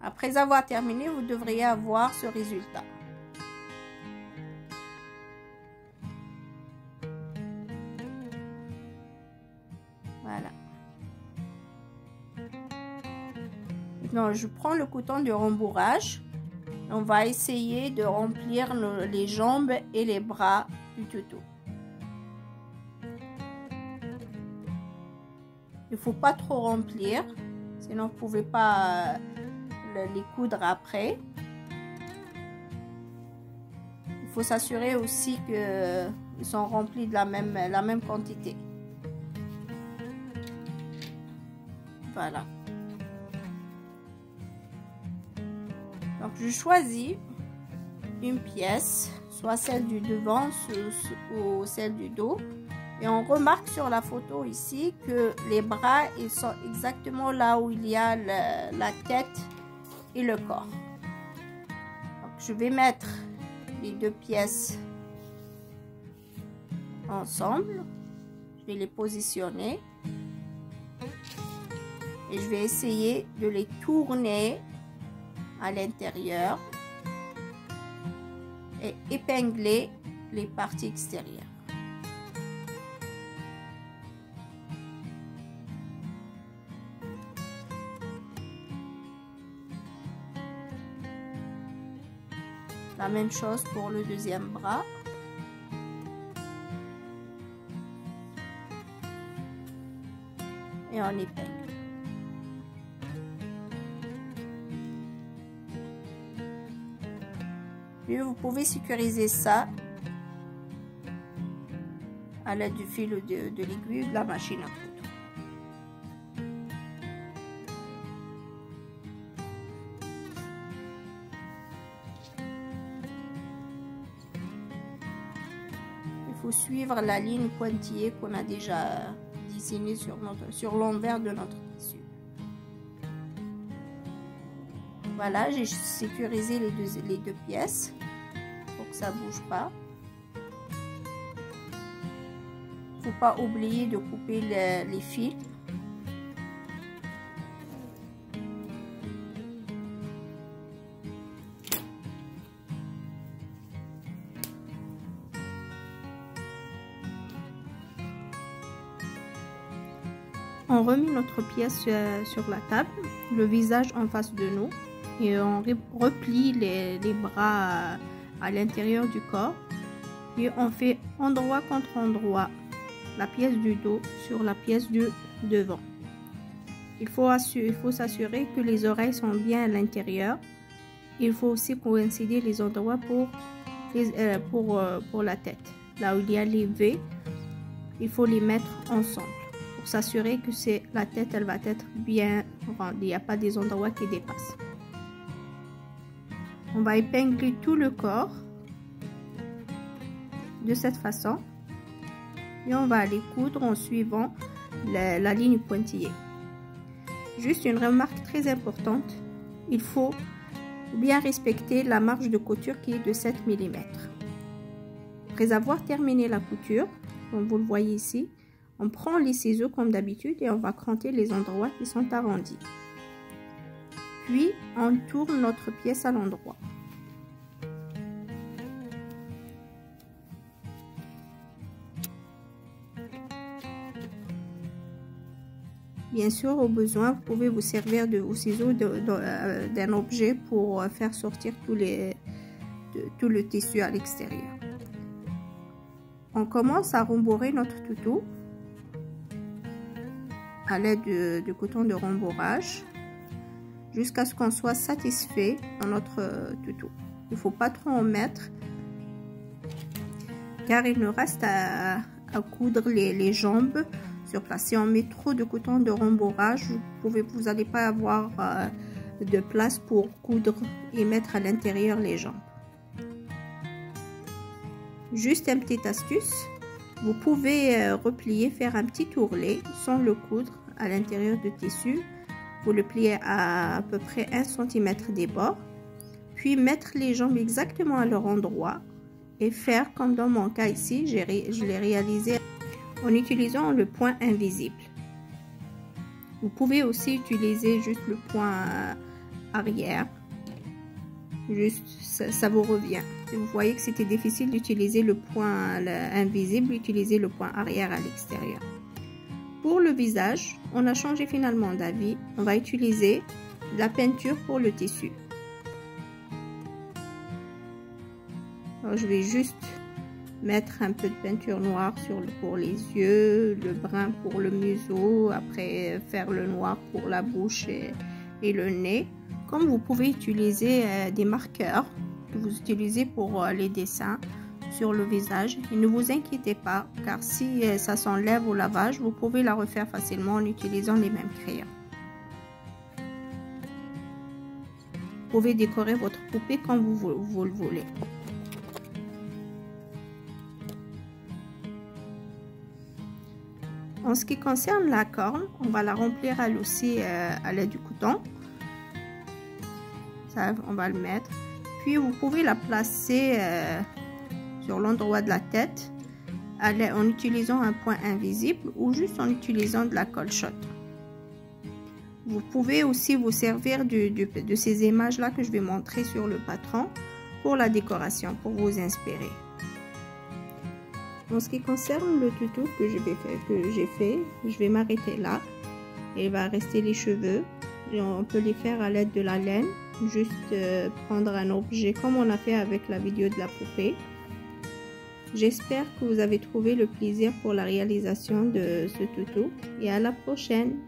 Après avoir terminé, vous devriez avoir ce résultat. Voilà. Maintenant, je prends le coton de rembourrage. On va essayer de remplir les jambes et les bras du tuto. Il ne faut pas trop remplir, sinon vous ne pouvez pas les coudre après. Il faut s'assurer aussi qu'ils sont remplis de la même quantité. Voilà. Donc je choisis une pièce, soit celle du devant ou celle du dos. Et on remarque sur la photo ici que les bras, ils sont exactement là où il y a la tête et le corps. Donc, je vais mettre les deux pièces ensemble. Je vais les positionner. Et je vais essayer de les tourner à l'intérieur et épingler les parties extérieures. La même chose pour le deuxième bras. Et on épingle. Puis vous pouvez sécuriser ça à l'aide du fil de l'aiguille de la machine à coudre. Il faut suivre la ligne pointillée qu'on a déjà dessinée sur l'envers de notre tissu. Voilà, j'ai sécurisé les deux pièces pour que ça ne bouge pas. Il ne faut pas oublier de couper les fils. On remet notre pièce sur la table, le visage en face de nous. Et on replie les bras à l'intérieur du corps. Et on fait endroit contre endroit la pièce du dos sur la pièce du devant. Il faut s'assurer que les oreilles sont bien à l'intérieur. Il faut aussi coïncider les endroits pour la tête. Là où il y a les V, il faut les mettre ensemble pour s'assurer que la tête elle va être bien ronde. Il n'y a pas des endroits qui dépassent. On va épingler tout le corps de cette façon et on va aller coudre en suivant la ligne pointillée. Juste une remarque très importante, il faut bien respecter la marge de couture qui est de 7 mm. Après avoir terminé la couture, comme vous le voyez ici, on prend les ciseaux comme d'habitude et on va cranter les endroits qui sont arrondis. Puis on tourne notre pièce à l'endroit. Bien sûr, au besoin, vous pouvez vous servir de vos ciseaux d'un objet pour faire sortir tout le tissu à l'extérieur. On commence à rembourrer notre tuto à l'aide de coton de rembourrage jusqu'à ce qu'on soit satisfait dans notre tuto. Il ne faut pas trop en mettre car il nous reste à coudre les jambes sur place. Si on met trop de coton de rembourrage, vous n'allez pas avoir de place pour coudre et mettre à l'intérieur les jambes. Juste une petite astuce, vous pouvez replier, faire un petit ourlet sans le coudre à l'intérieur du tissu. Vous le pliez à peu près 1 cm des bords, puis mettre les jambes exactement à leur endroit et faire comme dans mon cas ici, je l'ai réalisé en utilisant le point invisible. Vous pouvez aussi utiliser juste le point arrière. Juste, ça vous revient. Vous voyez que c'était difficile d'utiliser le point invisible, utiliser le point arrière à l'extérieur. Pour le visage, on a changé finalement d'avis. On va utiliser la peinture pour le tissu. Alors, je vais juste mettre un peu de peinture noire pour les yeux, le brun pour le museau, après faire le noir pour la bouche et le nez. Comme vous pouvez utiliser des marqueurs que vous utilisez pour les dessins sur le visage. Et ne vous inquiétez pas, car si ça s'enlève au lavage, vous pouvez la refaire facilement en utilisant les mêmes crayons. Vous pouvez décorer votre poupée comme vous le voulez. En ce qui concerne la corne, on va la remplir elle aussi à l'aide du coton. Ça, on va le mettre. Puis vous pouvez la placer sur l'endroit de la tête en utilisant un point invisible ou juste en utilisant de la colle shot. Vous pouvez aussi vous servir de ces images-là que je vais montrer sur le patron pour la décoration, pour vous inspirer. En ce qui concerne le tuto que j'ai fait, je vais m'arrêter là. Il va rester les cheveux. Et on peut les faire à l'aide de la laine. Juste prendre un objet comme on a fait avec la vidéo de la poupée. J'espère que vous avez trouvé le plaisir pour la réalisation de ce tuto. Et à la prochaine!